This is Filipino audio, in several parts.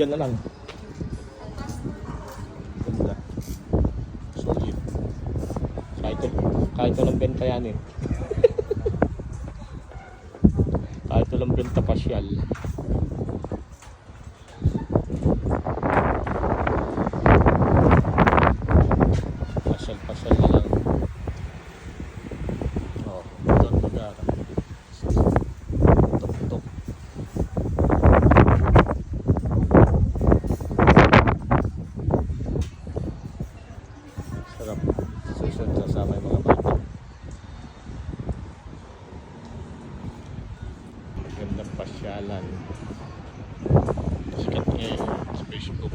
Diyan na lang. Ganda. Solid. Kahit walang benta yan eh. Kahit walang benta, pasyal. Pasyal na lang. Oh, doon lugar. Tok-tok. Sarap. Susunod kasama yung mga bata. Magandang pasyalan. Sikat ngayon sa Facebook.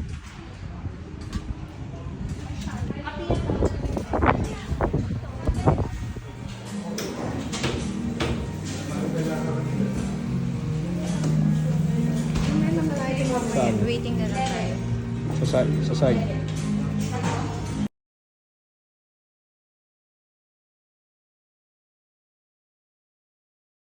Waiting na lang tayo. Sa side.